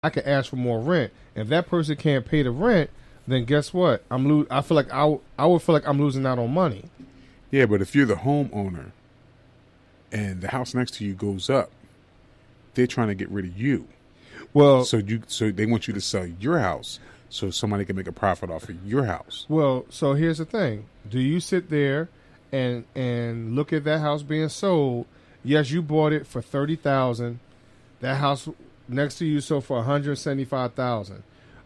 I could ask for more rent. If that person can't pay the rent, then guess what? I feel like I would feel like I'm losing out on money. Yeah, but if you're the homeowner and the house next to you goes up, they're trying to get rid of you. Well, so they want you to sell your house so somebody can make a profit off of your house. Well, so here's the thing: do you sit there and look at that house being sold? Yes, you bought it for $30,000. That house next to you sold for $175,000.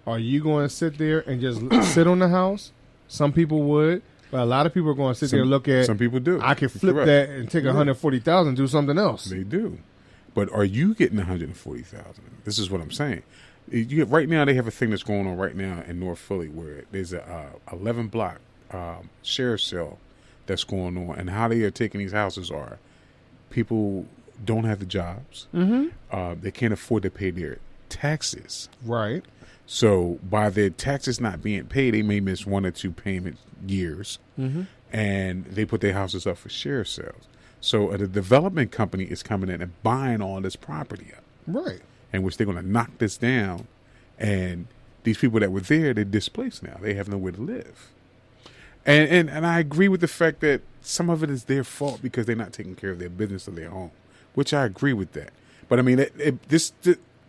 Are you going to sit there and just sit on the house? Some people would, but a lot of people are going to sit there and look at. Some people do. I can flip that and take $140,000 and do something else. They do, but are you getting $140,000? This is what I'm saying. Right now, they have a thing that's going on right now in North Philly where there's a 11 block sheriff sale that's going on, and how they are taking these houses are people don't have the jobs. Mm-hmm. They can't afford to pay their taxes. Right. So by their taxes not being paid, they may miss 1 or 2 payment years, and they put their houses up for sheriff sales. So the development company is coming in and buying all this property up. Right. In which they're going to knock this down, and these people that were there, they're displaced now. They have nowhere to live. And I agree with the fact that some of it is their fault because they're not taking care of their business or their home, which I agree with that. But I mean,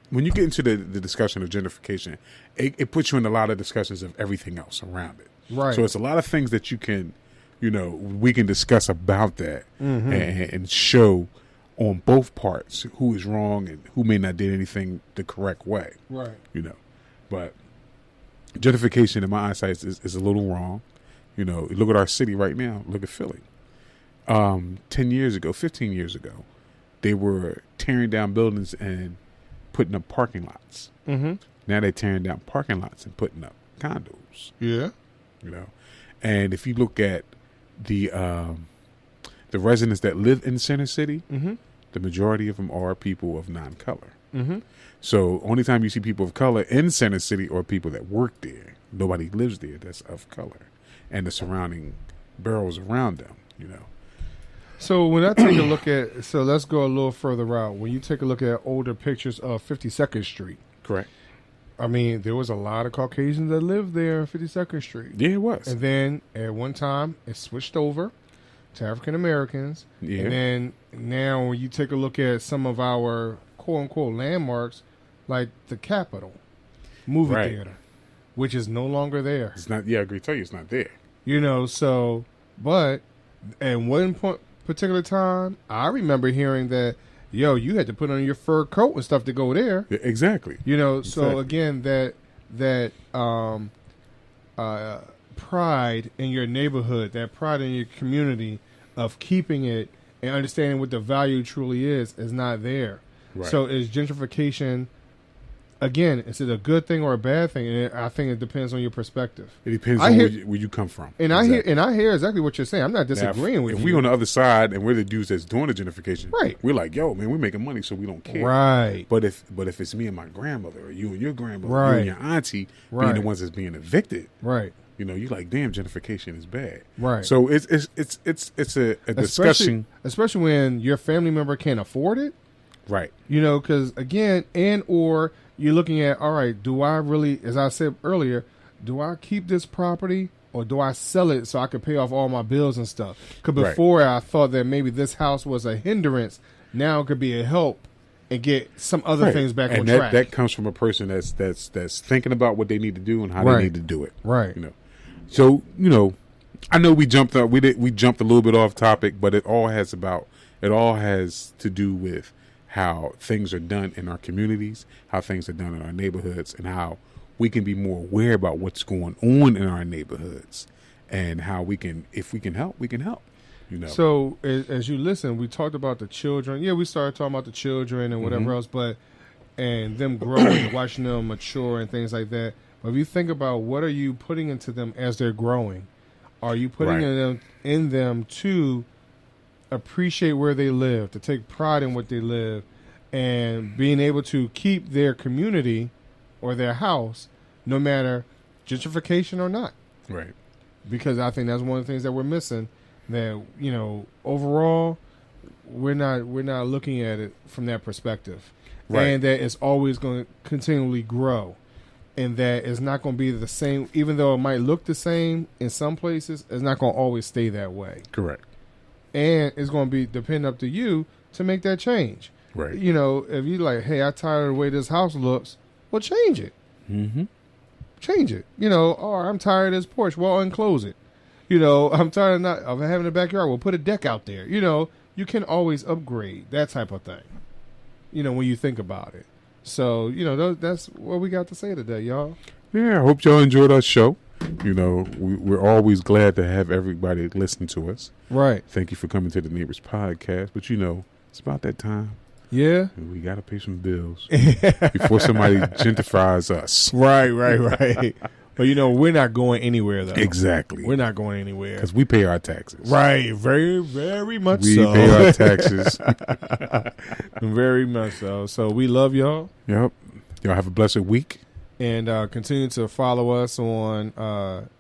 when you get into the discussion of gentrification, it puts you in a lot of discussions of everything else around it. Right. So it's a lot of things that you can, we can discuss about that and show on both parts who is wrong and who may not did anything the correct way. Right. But gentrification in my eyesight is a little wrong. Look at our city right now. Look at Philly. 10 years ago, 15 years ago, they were tearing down buildings and putting up parking lots. Mm-hmm. Now they're tearing down parking lots and putting up condos. Yeah. And if you look at the residents that live in Center City, the majority of them are people of non-color. Mm-hmm. So only time you see people of color in Center City are people that work there. Nobody lives there that's of color. And the surrounding boroughs around them, So when I take a look at, so let's go a little further out. When you take a look at older pictures of 52nd Street. Correct. I mean, there was a lot of Caucasians that lived there on 52nd Street. Yeah, it was. And then at one time, it switched over to African Americans. Yeah. And then now when you take a look at some of our quote-unquote landmarks, like the Capitol movie theater, which is no longer there. It's not. Yeah, I agree. Tell you, it's not there. But at one particular time, I remember hearing that, you had to put on your fur coat and stuff to go there. Yeah, exactly. So again, that pride in your neighborhood, that pride in your community of keeping it and understanding what the value truly is not there. Right. So is gentrification, again, is it a good thing or a bad thing? And I think it depends on your perspective. It depends on where you come from. And exactly. I hear exactly what you're saying. I'm not disagreeing with you. If we on the other side and we're the dudes that's doing the gentrification, right, we're like, yo, man, we're making money, so we don't care. Right. But if it's me and my grandmother, or you and your grandmother, right, you and your auntie being the ones that's being evicted, right, you're like, damn, gentrification is bad. Right. So it's a discussion, especially when your family member can't afford it. Right. Because again, or you're looking at, all right, do I really, as I said earlier, do I keep this property or do I sell it so I can pay off all my bills and stuff? Because before I thought that maybe this house was a hindrance. Now it could be a help and get some other things back on track. That comes from a person that's thinking about what they need to do and how they need to do it. Right. So, I know we jumped a little bit off topic, but it all has to do with how things are done in our communities, how things are done in our neighborhoods, and how we can be more aware about what's going on in our neighborhoods, and how if we can help, we can help. So as you listen, we talked about the children. Yeah, we started talking about the children and whatever else, and them growing, watching them mature and things like that. But if you think about what are you putting into them as they're growing, are you putting in them to appreciate where they live, to take pride in what they live, and being able to keep their community or their house, no matter gentrification or not. Right. Because I think that's one of the things that we're missing. That overall, we're not looking at it from that perspective. and that it's always going to continually grow, and that it's not going to be the same. Even though it might look the same in some places, it's not going to always stay that way. Correct. And it's going to be depend up to you to make that change. Right. You know, if you like, hey, I'm tired of the way this house looks, well, change it. Mm-hmm. Change it. You know, or I'm tired of this porch. Well, unclose it. You know, I'm tired of having a backyard. Well, put a deck out there. You know, you can always upgrade, that type of thing. You know, when you think about it. So, you know, that's what we got to say today, y'all. Yeah, I hope y'all enjoyed our show. You know, we're always glad to have everybody listen to us. Right. Thank you for coming to the Neighbors Podcast. But, you know, it's about that time. Yeah. We got to pay some bills before somebody gentrifies us. Right. But, you know, we're not going anywhere, though. Exactly. We're not going anywhere. Because we pay our taxes. Right. Very, very much we so. We pay our taxes. Very much so. So we love y'all. Yep. Y'all have a blessed week. And continue to follow us on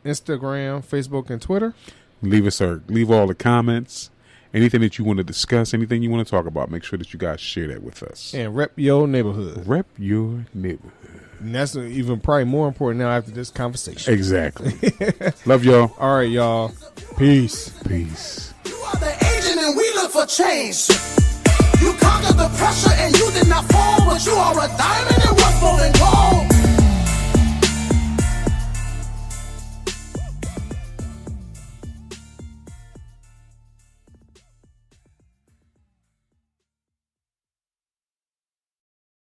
Instagram, Facebook, and Twitter. Leave all the comments. Anything that you want to discuss, anything you want to talk about, make sure that you guys share that with us. And rep your neighborhood. Rep your neighborhood. And that's even probably more important now after this conversation. Exactly. Love y'all. All right, y'all. Peace. Peace. You are the agent and we look for change. You conquered the pressure and you did not fall, but you are a diamond and worth more than gold.